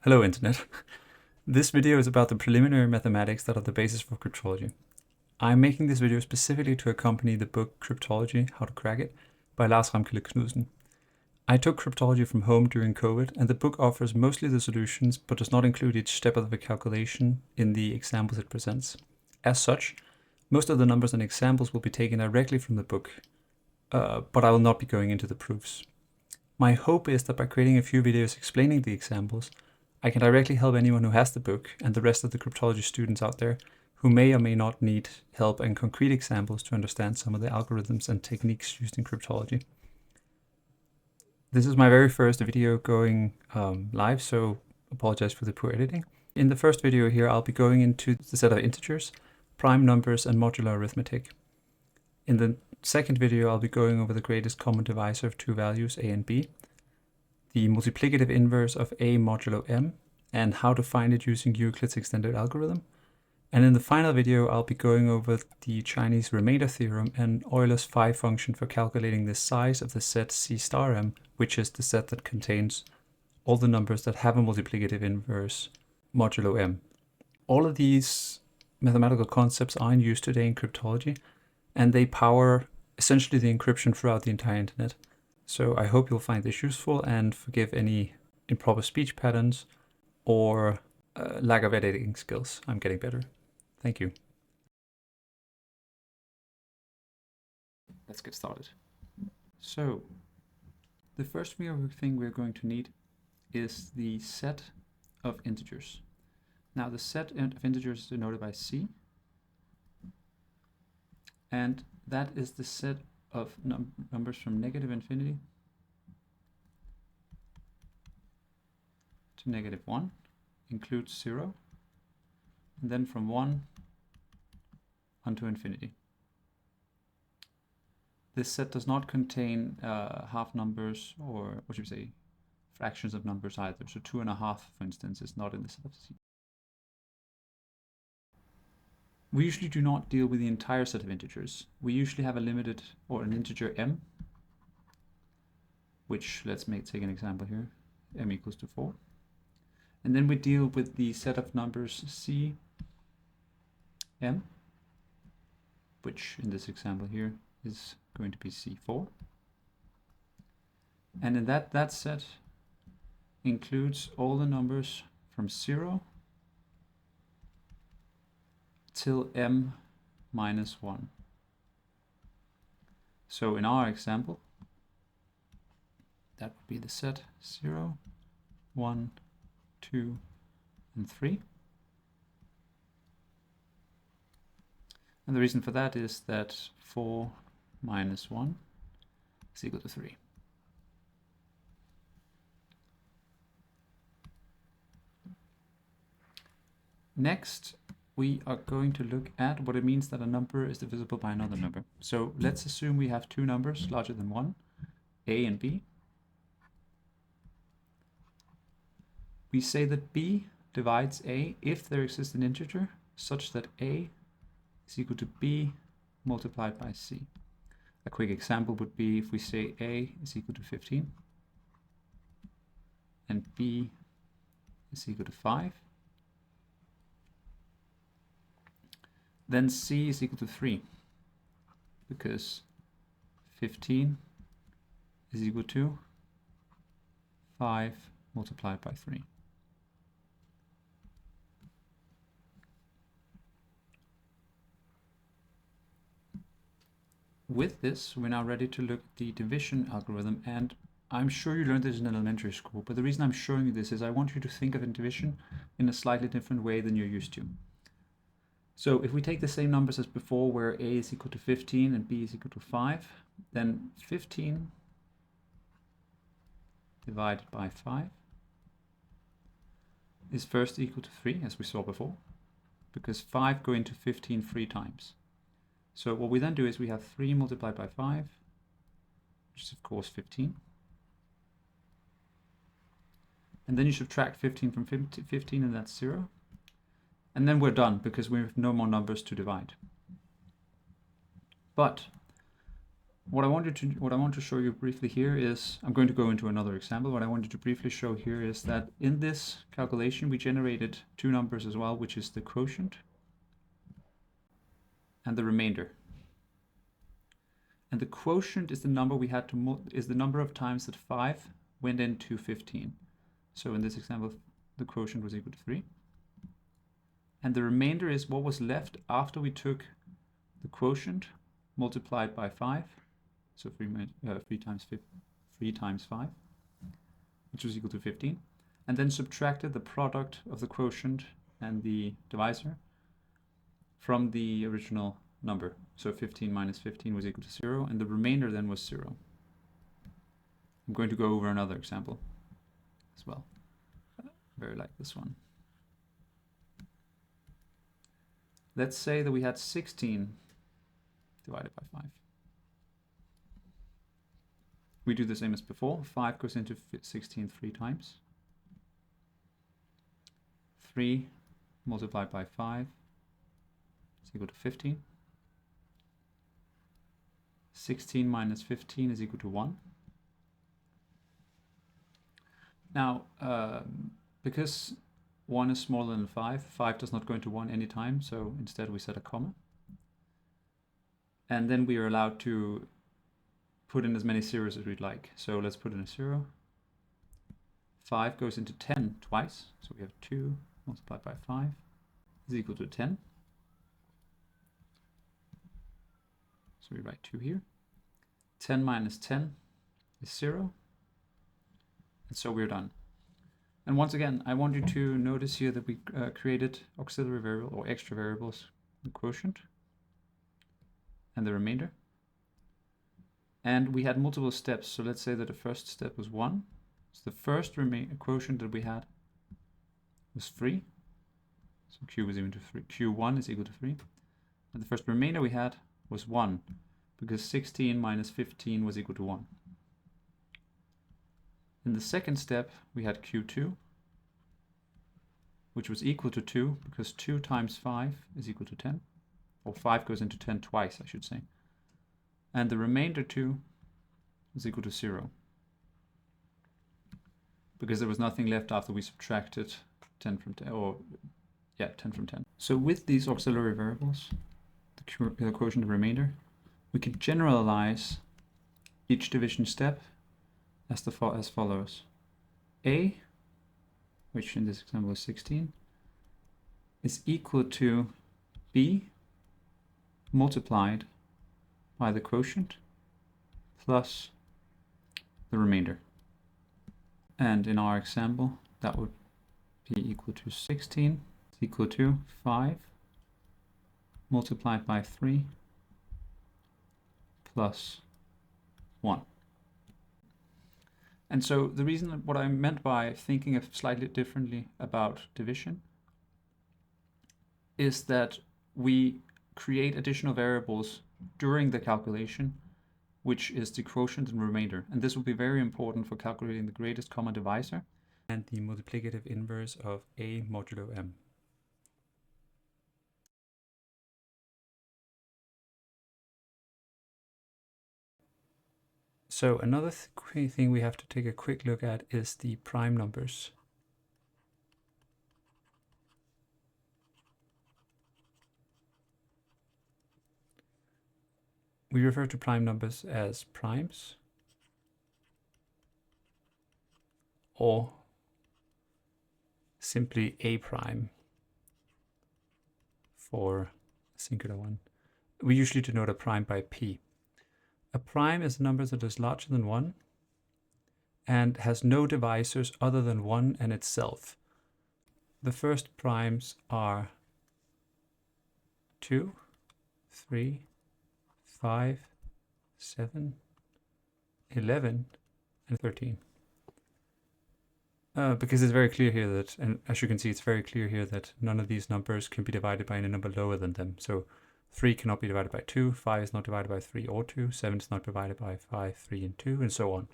Hello, Internet. This video is about the preliminary mathematics that are the basis for cryptology. I'm making this video specifically to accompany the book Cryptology, How to Crack It, by Lars Ramkilde Knudsen. I took cryptology from home during COVID, and the book offers mostly the solutions, but does not include each step of the calculation in the examples it presents. As such, most of the numbers and examples will be taken directly from the book, but I will not be going into the proofs. My hope is that by creating a few videos explaining the examples, I can directly help anyone who has the book and the rest of the cryptology students out there who may or may not need help and concrete examples to understand some of the algorithms and techniques used in cryptology. This is my very first video going live, so apologize for the poor editing. In the first video here, I'll be going into the set of integers, prime numbers, and modular arithmetic. In the second video, I'll be going over the greatest common divisor of two values, a and b, the multiplicative inverse of a modulo m, and how to find it using Euclid's extended algorithm. And in the final video, I'll be going over the Chinese remainder theorem and Euler's phi function for calculating the size of the set C star m, which is the set that contains all the numbers that have a multiplicative inverse modulo m. All of these mathematical concepts are in use today in cryptology, and they power essentially the encryption throughout the entire internet. So I hope you'll find this useful and forgive any improper speech patterns or lack of editing skills. I'm getting better. Thank you. Let's get started. So the first thing we're going to need is the set of integers. Now the set of integers is denoted by C, and that is the set of numbers from negative infinity to negative 1, includes 0, and then from 1 onto infinity. This set does not contain half numbers, or what should we say, fractions of numbers either. So 2.5, for instance, is not in the set of C. We usually do not deal with the entire set of integers. We usually have a limited, or an integer m, which let's take an example here, m equals to 4. And then we deal with the set of numbers C m, which in this example here is going to be C4. And in that set includes all the numbers from 0 till m minus 1. So in our example, that would be the set 0, 1, 2, and 3. And the reason for that is that 4 minus 1 is equal to 3. Next, we are going to look at what it means that a number is divisible by another number. So let's assume we have two numbers larger than 1, a and b. We say that b divides a if there exists an integer such that a is equal to b multiplied by c. A quick example would be if we say a is equal to 15 and b is equal to 5. Then c is equal to 3, because 15 is equal to 5 multiplied by 3. With this, we're now ready to look at the division algorithm, and I'm sure you learned this in elementary school, but the reason I'm showing you this is I want you to think of division in a slightly different way than you're used to. So if we take the same numbers as before, where a is equal to 15 and b is equal to 5, then 15 divided by 5 is first equal to 3, as we saw before, because 5 go into 15 3 times. So what we then do is we have 3 multiplied by 5, which is of course 15. And then you subtract 15 from 15, and that's 0. And then we're done, because we have no more numbers to divide. But what I want to show you briefly here is, I'm going to go into another example. What I wanted to briefly show here is that in this calculation we generated two numbers as well, which is the quotient and the remainder. And the quotient is the number we had to is the number of times that 5 went into 15. So in this example, the quotient was equal to 3. And the remainder is what was left after we took the quotient multiplied by 5. So 3 times 5, which was equal to 15. And then subtracted the product of the quotient and the divisor from the original number. So 15 minus 15 was equal to 0, and the remainder then was 0. I'm going to go over another example as well, very like this one. Let's say that we had 16 divided by 5. We do the same as before. 5 goes into 16 3 times. 3 multiplied by 5 is equal to 15. 16 minus 15 is equal to 1. Now, because 1 is smaller than 5, 5 does not go into 1 anytime, so instead we set a comma. And then we are allowed to put in as many zeros as we'd like. So let's put in a 0. 5 goes into 10 twice, so we have 2 multiplied by 5 is equal to 10. So we write 2 here. 10 minus 10 is 0. And so we're done. And once again, I want you to notice here that we created auxiliary variable or extra variables, the quotient and the remainder. And we had multiple steps. So let's say that the first step was 1. So the first quotient that we had was 3. So Q was equal to 3. Q1 is equal to 3. And the first remainder we had was 1, because 16 minus 15 was equal to 1. In the second step, we had Q2, which was equal to 2, because 2 times 5 is equal to 10. Or 5 goes into 10 twice, I should say. And the remainder 2 is equal to 0, because there was nothing left after we subtracted 10 from 10, or yeah, 10 from 10. So with these auxiliary variables, the quotient and remainder, we can generalize each division step as follows. A, which in this example is 16, is equal to B multiplied by the quotient plus the remainder. And in our example, that would be equal to 16 is equal to 5 multiplied by 3 plus 1. And so the reason, what I meant by thinking of slightly differently about division is that we create additional variables during the calculation, which is the quotient and remainder. And this will be very important for calculating the greatest common divisor and the multiplicative inverse of A modulo M. So another thing we have to take a quick look at is the prime numbers. We refer to prime numbers as primes, or simply A prime for a singular one. We usually denote a prime by P. A prime is a number that is larger than 1 and has no divisors other than 1 and itself. The first primes are 2, 3, 5, 7, 11, and 13. Because it's very clear here that, and as you can see, it's very clear here that none of these numbers can be divided by any number lower than them. So 3 cannot be divided by 2, 5 is not divided by 3 or 2, 7 is not divided by 5, 3, and 2, and so on.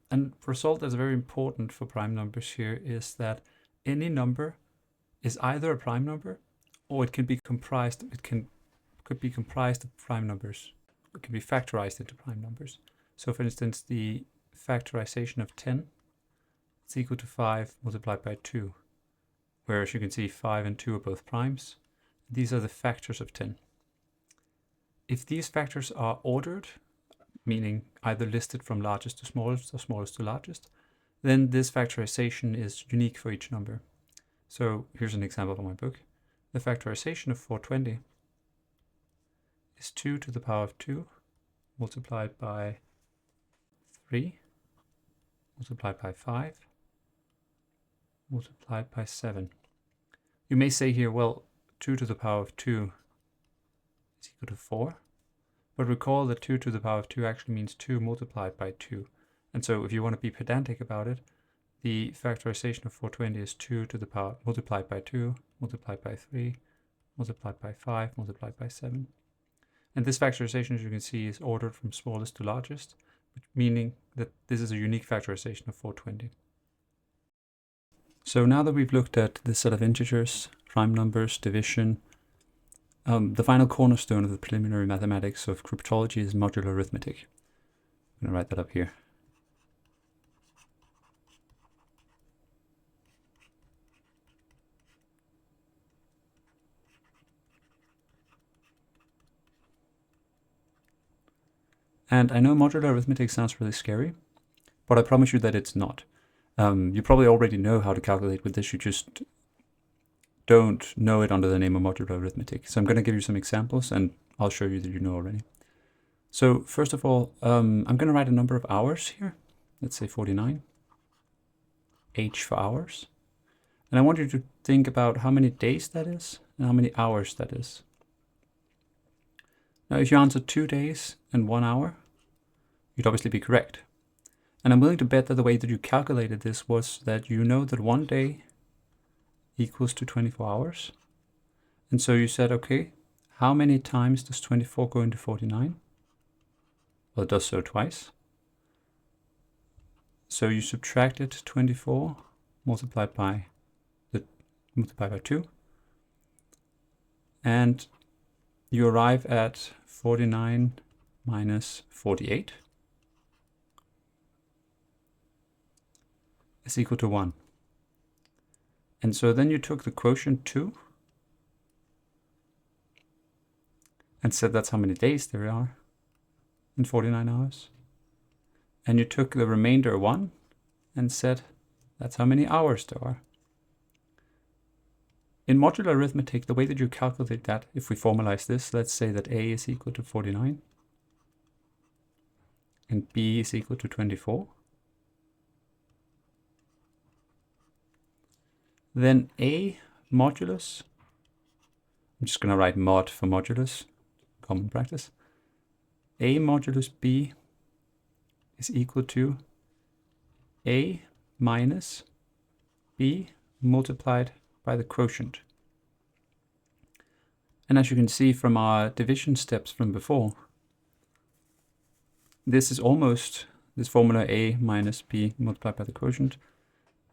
And result that's very important for prime numbers here is that any number is either a prime number or it can be comprised, it can could be comprised of prime numbers. It can be factorized into prime numbers. So for instance, the factorization of 10 is equal to 5 multiplied by 2, whereas you can see 5 and 2 are both primes. These are the factors of 10. If these factors are ordered, meaning either listed from largest to smallest or smallest to largest, then this factorization is unique for each number. So here's an example from my book. The factorization of 420 is 2 to the power of 2 multiplied by 3 multiplied by 5 multiplied by 7. You may say here, well, 2 to the power of 2 is equal to 4. But recall that 2 to the power of 2 actually means 2 multiplied by 2. And so if you want to be pedantic about it, the factorization of 420 is 2 to the power multiplied by 2, multiplied by 3, multiplied by 5, multiplied by 7. And this factorization, as you can see, is ordered from smallest to largest, meaning that this is a unique factorization of 420. So now that we've looked at this set of integers, prime numbers, division, the final cornerstone of the preliminary mathematics of cryptology is modular arithmetic. I'm going to write that up here. And I know modular arithmetic sounds really scary, but I promise you that it's not. You probably already know how to calculate with this, you just don't know it under the name of modular arithmetic. So I'm going to give you some examples and I'll show you that you know already. So first of all, I'm going to write a number of hours here. Let's say 49. H for hours. And I want you to think about how many days that is and how many hours that is. Now, if you answer 2 days and 1 hour, you'd obviously be correct. And I'm willing to bet that the way that you calculated this was that you know that 1 day equals to 24 hours. And so you said, okay, how many times does 24 go into 49? Well, it does so twice. So you subtracted 24 multiplied by 2. And you arrive at 49 minus 48 is equal to 1. And so then you took the quotient 2 and said that's how many days there are in 49 hours. And you took the remainder 1 and said that's how many hours there are. In modular arithmetic, the way that you calculate that, if we formalize this, let's say that A is equal to 49 and B is equal to 24. Then A modulus, I'm just going to write mod for modulus, common practice. A modulus B is equal to A minus B multiplied by the quotient. And as you can see from our division steps from before, this formula A minus B multiplied by the quotient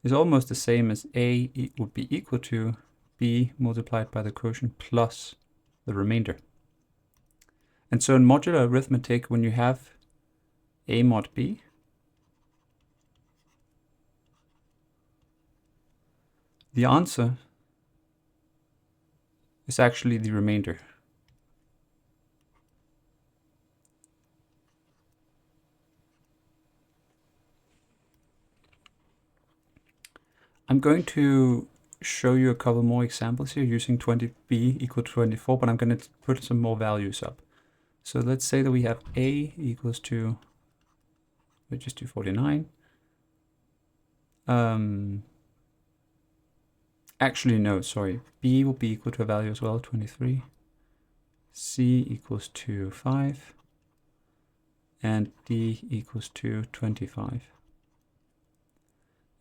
is almost the same as A would be equal to B multiplied by the quotient plus the remainder. And so in modular arithmetic, when you have A mod B, the answer is actually the remainder. I'm going to show you a couple more examples here using 20b equal to 24, but I'm going to put some more values up. So let's say that we have A equals to, let's just do 49. Actually, no, sorry. B will be equal to a value as well, 23. C equals to 5. And D equals to 25.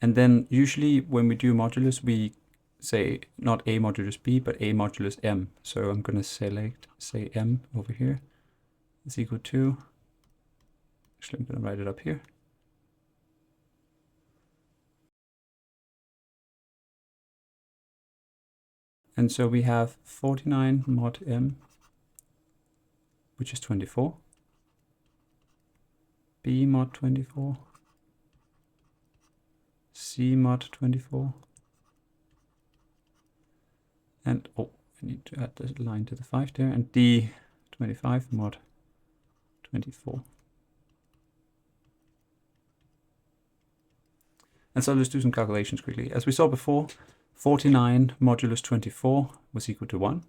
And then usually when we do modulus, we say not A modulus B, but A modulus M. So I'm going to select, say M over here is equal to, actually I'm going to write it up here. And so we have 49 mod M which is 24, B mod 24, C mod 24, and I need to add the line to the 5 there, and D 25 mod 24. And so let's do some calculations quickly. As we saw before, 49 modulus 24 was equal to 1,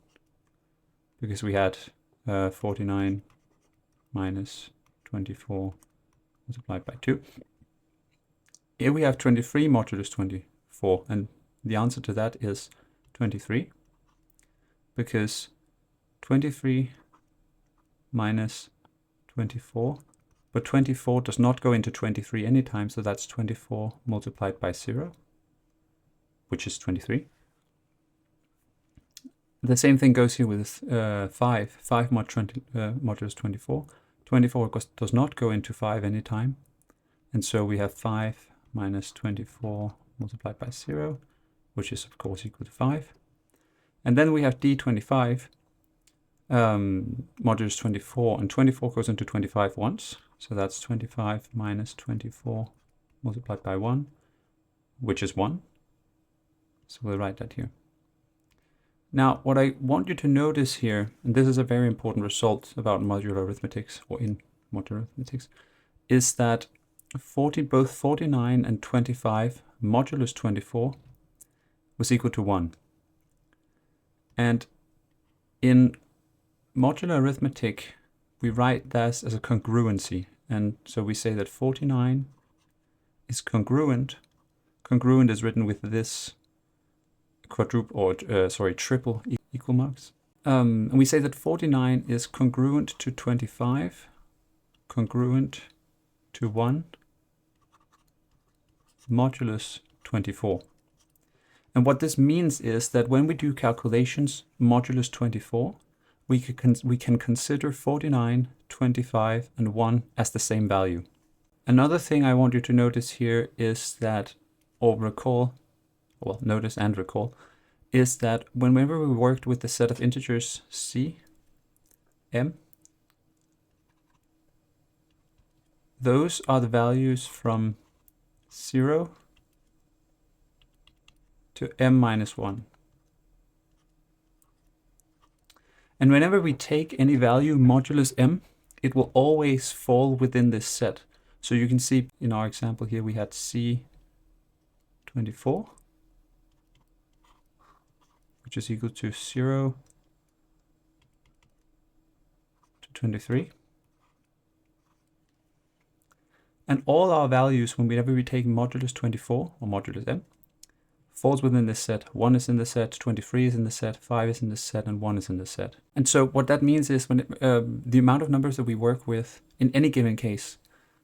because we had 49 minus 24 multiplied by 2. Here we have 23 modulus 24, and the answer to that is 23, because 23 minus 24, but 24 does not go into 23 anytime, so that's 24 multiplied by 0, which is 23. The same thing goes here with 5 mod modulus 24. 24 does not go into 5 anytime, and so we have 5 minus 24 multiplied by 0, which is of course equal to 5. And then we have D25 modulus 24, and 24 goes into 25 once, so that's 25 minus 24 multiplied by 1, which is 1. So we'll write that here. Now, what I want you to notice here, and this is a very important result about modular arithmetics, or in modular arithmetics, is that both 49 and 25 modulus 24 was equal to 1. And in modular arithmetic, we write this as a congruency. And so we say that 49 is congruent. Congruent is written with this triple equal marks. And we say that 49 is congruent to 25, congruent to 1, modulus 24. And what this means is that when we do calculations modulus 24, we can consider 49, 25, and 1 as the same value. Another thing I want you to notice here is that, notice and recall, is that whenever we worked with the set of integers c, m, those are the values from 0 to m minus 1. And whenever we take any value modulus m, it will always fall within this set. So you can see in our example here we had c 24, which is equal to 0 to 23. And all our values, whenever we take modulus 24 or modulus m, falls within this set. 1 is in the set, 23 is in the set, 5 is in the set, and 1 is in the set. And so what that means is when the amount of numbers that we work with in any given case,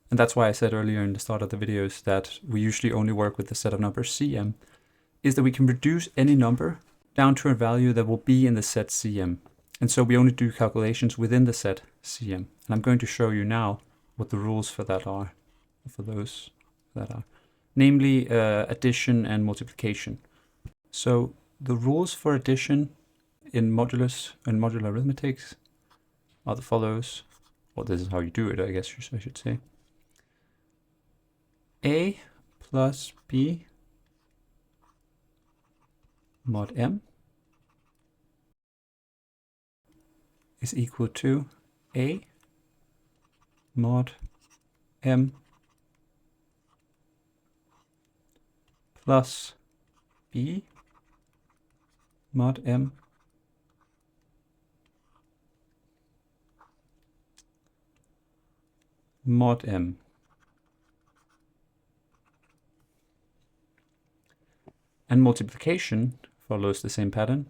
and that's why I said earlier in the start of the videos that we usually only work with the set of numbers Cm, is that we can reduce any number down to a value that will be in the set Cm. And so we only do calculations within the set Cm. And I'm going to show you now what the rules for that are, for those that are. Namely addition and multiplication. So the rules for addition in modulus and modular arithmetic are the follows. Well, this is how you do it, I guess I should say. A plus B mod m is equal to A mod m plus B mod m mod m. And multiplication follows the same pattern.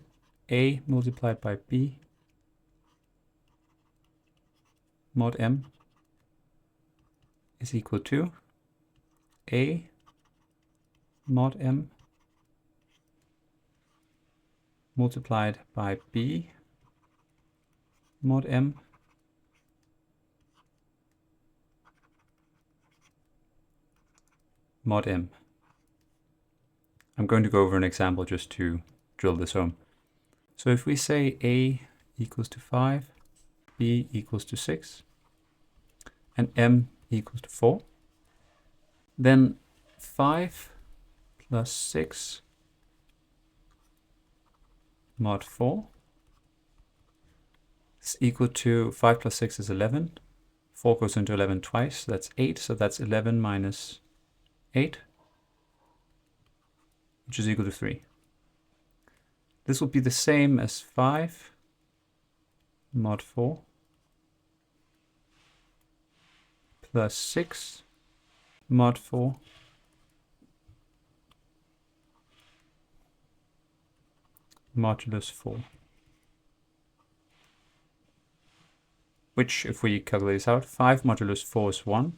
A multiplied by B mod m is equal to A mod m multiplied by B mod m mod m. I'm going to go over an example just to drill this home. So if we say A equals to 5, b equals to 6, and m equals to 4. Then 5 plus 6 mod 4 is equal to 5 plus 6 is 11. 4 goes into 11 twice, so that's 8. So that's 11 minus 8, which is equal to 3. This will be the same as 5 mod 4 plus 6 mod 4 modulus 4. Which, if we calculate this out, 5 modulus 4 is 1,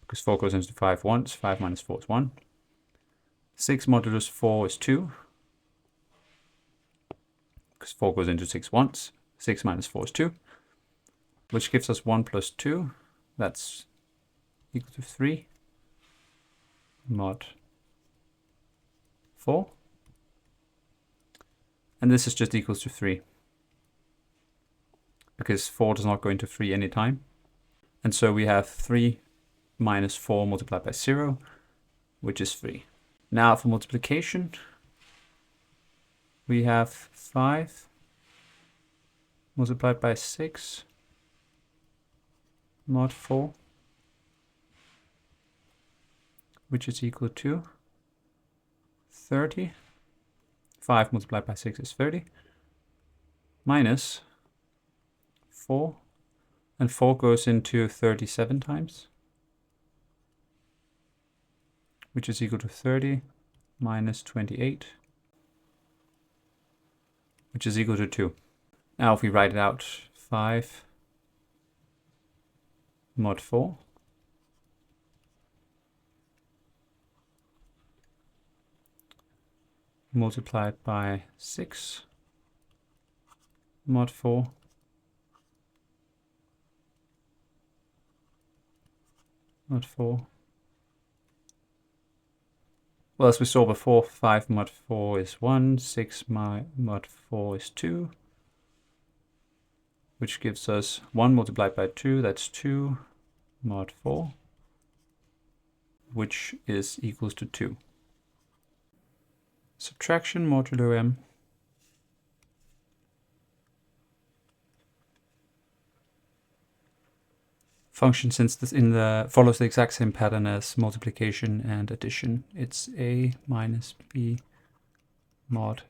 because 4 goes into 5 once, 5 minus 4 is 1. 6 modulus 4 is 2, because 4 goes into 6 once, 6 minus 4 is 2, which gives us 1 plus 2, that's equal to 3 mod 4. And this is just equals to 3, because 4 does not go into 3 anytime. And so we have 3 minus 4 multiplied by 0, which is 3. Now for multiplication, we have 5 multiplied by 6 mod 4, which is equal to 30. 5 multiplied by 6 is 30, minus 4, and 4 goes into 37 times, which is equal to 30 minus 28, which is equal to 2. Now if we write it out, 5 mod 4 multiplied by 6 mod 4 mod 4. Well, as we saw before, 5 mod 4 is 1, 6 mod 4 is 2, which gives us 1 multiplied by 2, that's 2 mod 4, which is equals to 2. Subtraction modulo m function, since this follows the exact same pattern as multiplication and addition. It's a minus b mod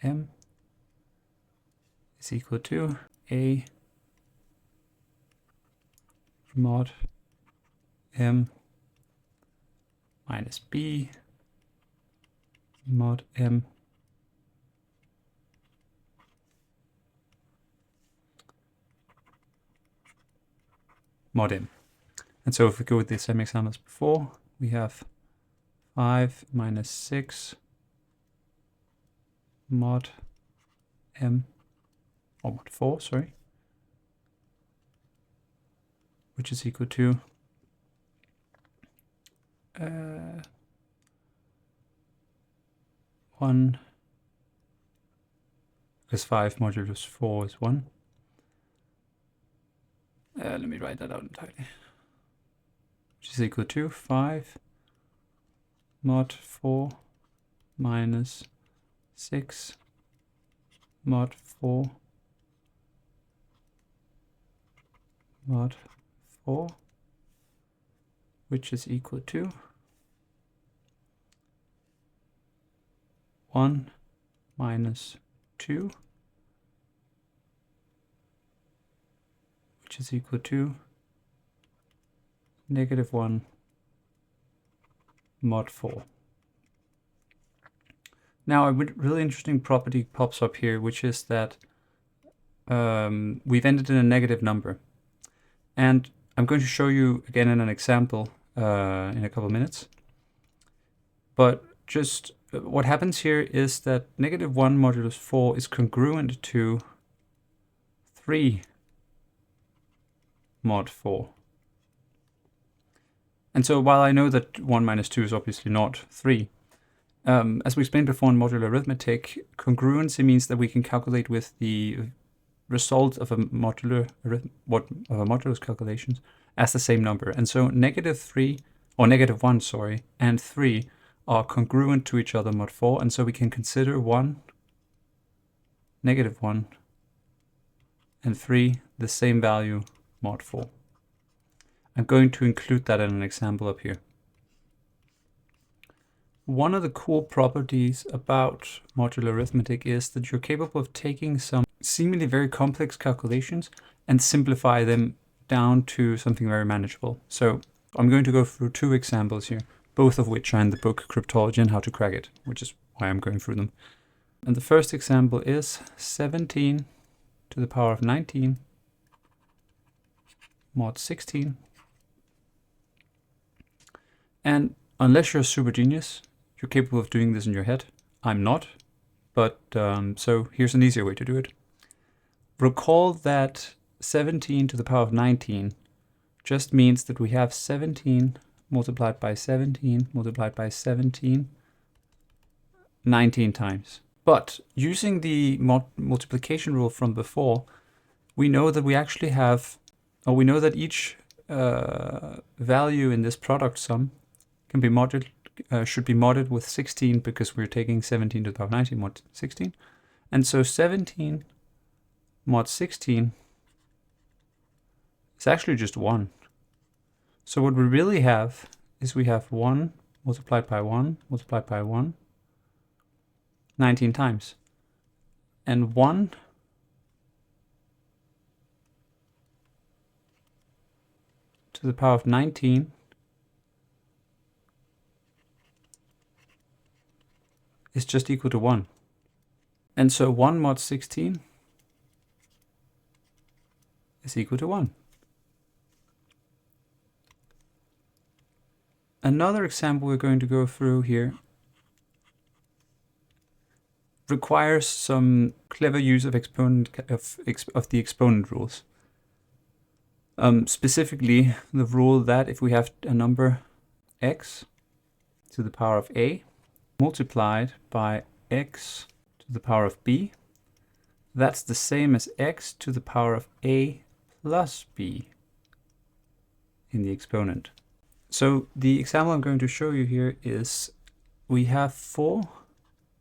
m is equal to a mod m minus b mod m mod m. And so if we go with the same example as before, we have 5 minus 6 mod m, or mod 4, sorry, which is equal to 1, because 5 modulus 4 is 1. Let me write that out entirely. Which is equal to 5 mod 4 minus 6 mod 4 mod 4, which is equal to 1 minus 2, which is equal to negative 1 mod 4. Now a really interesting property pops up here, which is that we've ended in a negative number. And I'm going to show you again in an example in a couple of minutes. But just what happens here is that negative 1 modulus 4 is congruent to 3 mod 4. And so while I know that 1 minus 2 is obviously not 3, as we explained before in modular arithmetic, congruency means that we can calculate with the result of a modulus calculations as the same number. And so -1, sorry, and 3 are congruent to each other mod 4, and so we can consider 1, -1, and 3 the same value mod 4. I'm going to include that in an example up here. One of the cool properties about modular arithmetic is that you're capable of taking some seemingly very complex calculations and simplify them down to something very manageable. So I'm going to go through 2 examples here, both of which are in the book Cryptology and How to Crack It, which is why I'm going through them. And the first example is 17 to the power of 19 mod 16. And unless you're a super genius, you're capable of doing this in your head. I'm not, but so here's an easier way to do it. Recall that 17 to the power of 19 just means that we have 17 multiplied by 17 multiplied by 17 19 times. But using the multiplication rule from before, we know that we actually have, or we know that each value in this product sum can be modded, should be modded with 16 because we're taking 17 to the power of 19 mod 16. And so 17 mod 16 is actually just 1. So what we really have is we have 1 multiplied by 1 multiplied by 1 19 times. And 1 to the power of 19 is just equal to 1. And so 1 mod 16 is equal to 1. Another example we're going to go through here requires some clever use of the exponent rules. Specifically, the rule that if we have a number x to the power of a multiplied by x to the power of b, that's the same as x to the power of a plus b in the exponent. So the example I'm going to show you here is we have 4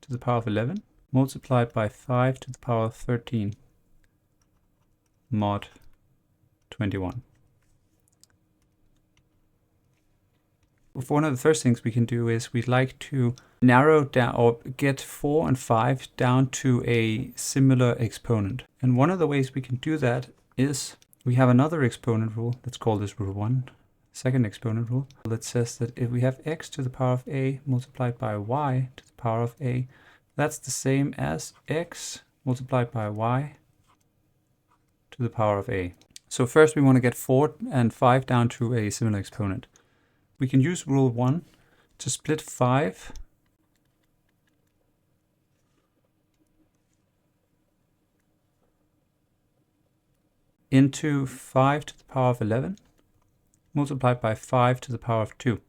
to the power of 11 multiplied by 5 to the power of 13 mod 21. One of the first things we can do is we'd like to narrow down or get 4 and 5 down to a similar exponent. And one of the ways we can do that is we have another exponent rule. Let's call this rule 1, second exponent rule, that says that if we have x to the power of a multiplied by y to the power of a, that's the same as x multiplied by y to the power of a. So first we want to get 4 and 5 down to a similar exponent. We can use rule 1 to split 5 into 5 to the power of 11 multiplied by 5 to the power of 2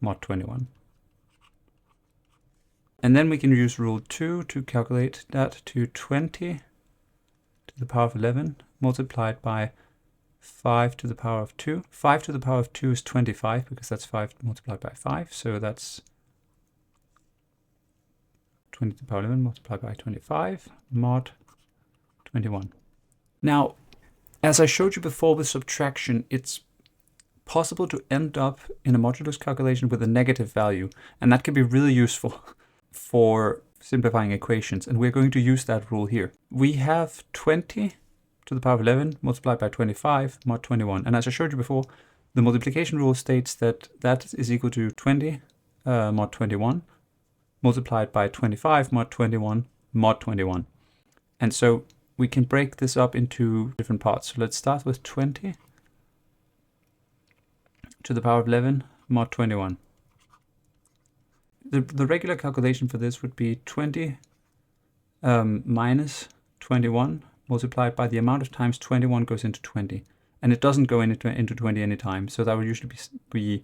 mod 21. And then we can use rule 2 to calculate that to 20 to the power of 11 multiplied by 5 to the power of 2. 5 to the power of 2 is 25 because that's 5 multiplied by 5. So that's 20 to the power 11 multiplied by 25 mod 21. Now, as I showed you before with subtraction, it's possible to end up in a modulus calculation with a negative value. And that can be really useful for simplifying equations. And we're going to use that rule here. We have 20 to the power of 11 multiplied by 25 mod 21. And as I showed you before, the multiplication rule states that that is equal to 20 mod 21 multiplied by 25 mod 21 mod 21. And so we can break this up into different parts. So let's start with 20 to the power of 11 mod 21. The regular calculation for this would be 20 minus 21 multiplied by the amount of times 21 goes into 20. And it doesn't go into 20 anytime, so that would usually be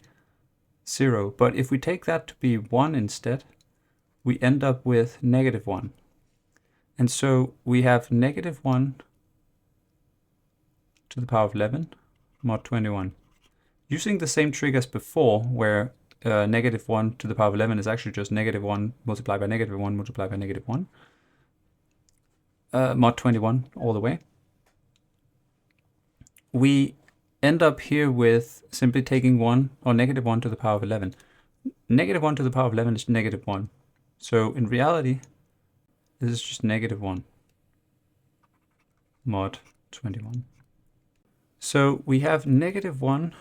0. But if we take that to be 1 instead, we end up with -1. And so we have negative 1 to the power of 11 mod 21. Using the same trick as before, where negative 1 to the power of 11 is actually just negative 1 multiplied by negative 1 multiplied by negative 1, mod 21 all the way. We end up here with simply taking 1 or negative 1 to the power of 11. Negative 1 to the power of 11 is negative 1. So in reality, this is just negative 1 mod 21. So we have negative 1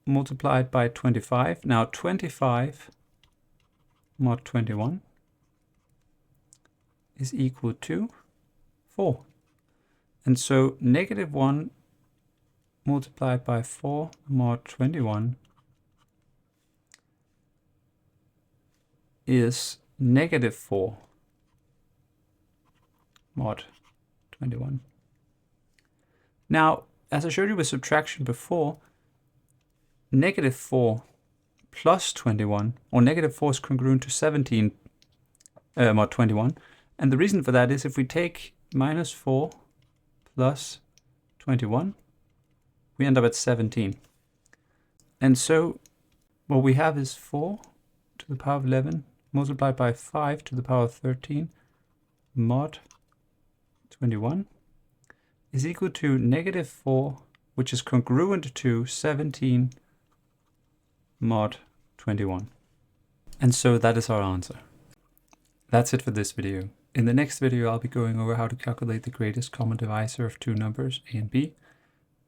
multiplied by 25. Now 25 mod 21 is equal to 4. And so negative 1 multiplied by 4 mod 21 is negative 4 mod 21. Now, as I showed you with subtraction before, negative 4 plus 21, or negative 4 is congruent to 17 mod 21. And the reason for that is if we take minus 4 plus 21, we end up at 17. And so what we have is 4 to the power of 11 multiplied by 5 to the power of 13 mod 21 is equal to negative 4, which is congruent to 17 mod 21. And so that is our answer. That's it for this video. In the next video, I'll be going over how to calculate the greatest common divisor of two numbers, a and b,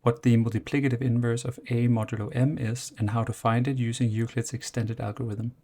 what the multiplicative inverse of a modulo m is, and how to find it using Euclid's extended algorithm.